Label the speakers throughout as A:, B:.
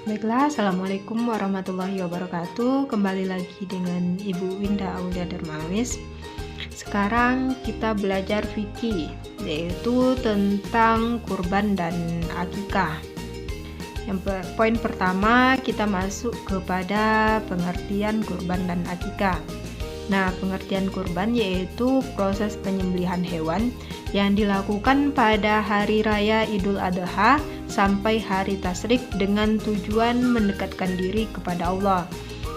A: Baiklah, Assalamualaikum warahmatullahi wabarakatuh. Kembali lagi dengan Ibu Winda Aulia Darmawis. Sekarang kita belajar fikih, yaitu tentang kurban dan akikah. Poin pertama, kita masuk kepada pengertian kurban dan akikah. Nah, pengertian kurban yaitu proses penyembelihan hewan yang dilakukan pada hari raya Idul Adha sampai hari tasyrik dengan tujuan mendekatkan diri kepada Allah.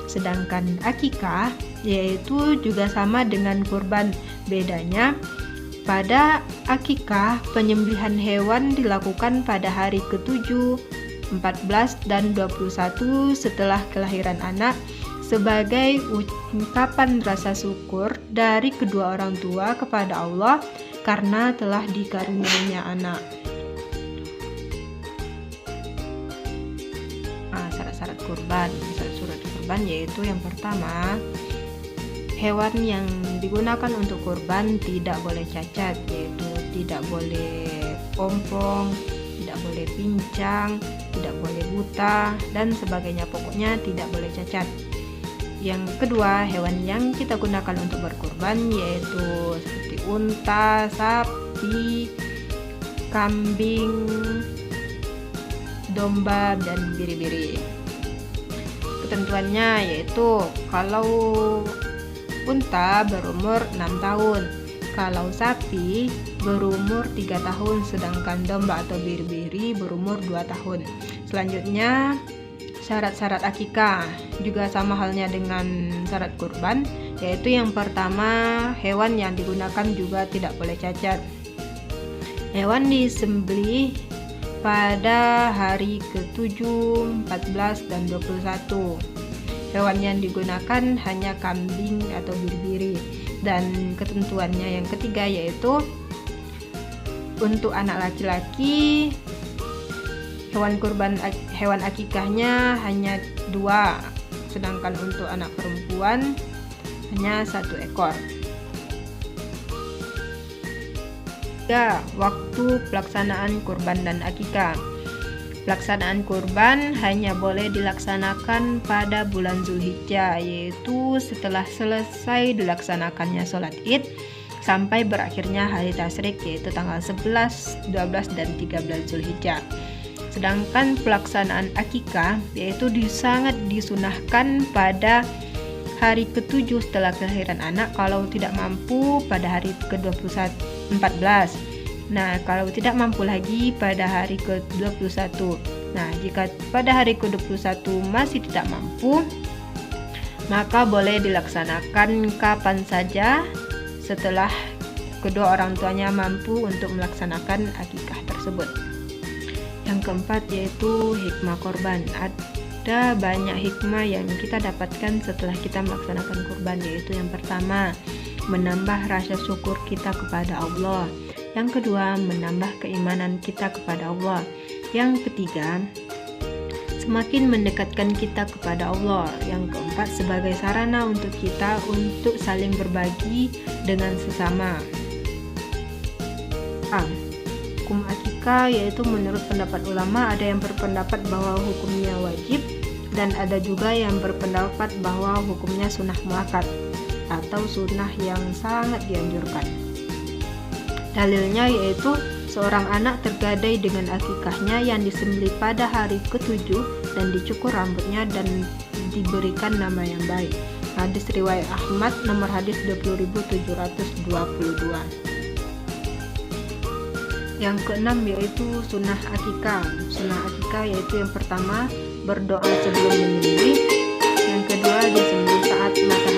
A: Sedangkan akikah yaitu juga sama dengan kurban. Bedanya pada akikah penyembelihan hewan dilakukan pada hari ke-7, 14 dan 21 setelah kelahiran anak sebagai ungkapan rasa syukur dari kedua orang tua kepada Allah karena telah dikaruniainya anak. Syarat-syarat kurban yaitu yang pertama, hewan yang digunakan untuk kurban tidak boleh cacat, yaitu tidak boleh ompong, tidak boleh pincang, tidak boleh buta dan sebagainya, pokoknya tidak boleh cacat. Yang kedua, hewan yang kita gunakan untuk berkurban yaitu seperti unta, sapi, kambing, domba, dan biri-biri. Ketentuannya yaitu kalau unta berumur 6 tahun, kalau sapi berumur 3 tahun, sedangkan domba atau biri-biri berumur 2 tahun. Selanjutnya, syarat-syarat akikah juga sama halnya dengan syarat kurban, yaitu yang pertama, hewan yang digunakan juga tidak boleh cacat. Hewan disembelih pada hari ke-7, 14 dan 21. Hewan yang digunakan hanya kambing atau biri-biri. Dan ketentuannya yang ketiga yaitu untuk anak laki-laki hewan akikahnya hanya 2, sedangkan untuk anak perempuan hanya 1 ekor. Waktu pelaksanaan kurban dan akikah. Pelaksanaan kurban hanya boleh dilaksanakan pada bulan Zulhijjah, yaitu setelah selesai dilaksanakannya sholat Id sampai berakhirnya hari tasyrik, yaitu tanggal 11, 12 dan 13 Zulhijjah. Sedangkan pelaksanaan akikah yaitu sangat disunahkan pada hari ke-7 setelah kelahiran anak kalau tidak mampu pada hari ke-14. Nah, kalau tidak mampu lagi pada hari ke-21. Nah, jika pada hari ke-21 masih tidak mampu, maka boleh dilaksanakan kapan saja setelah kedua orang tuanya mampu untuk melaksanakan akikah tersebut. Yang keempat yaitu hikmah korban. Ada banyak hikmah yang kita dapatkan setelah kita melaksanakan kurban, yaitu yang pertama, menambah rasa syukur kita kepada Allah. Yang kedua, menambah keimanan kita kepada Allah. Yang ketiga, semakin mendekatkan kita kepada Allah. Yang keempat, sebagai sarana untuk kita untuk saling berbagi dengan sesama. Hukum akikah yaitu menurut pendapat ulama, ada yang berpendapat bahwa hukumnya wajib dan ada juga yang berpendapat bahwa hukumnya sunnah muakkad atau sunnah yang sangat dianjurkan. Dalilnya yaitu seorang anak tergadai dengan akikahnya yang disembelih pada hari ke-7 dan dicukur rambutnya dan diberikan nama yang baik. Hadis riwayat Ahmad nomor hadis 20.722. Yang keenam yaitu sunnah akikah. Sunnah akikah yaitu yang pertama, berdoa sebelum menyembelih. Yang kedua, disembelih saat matahari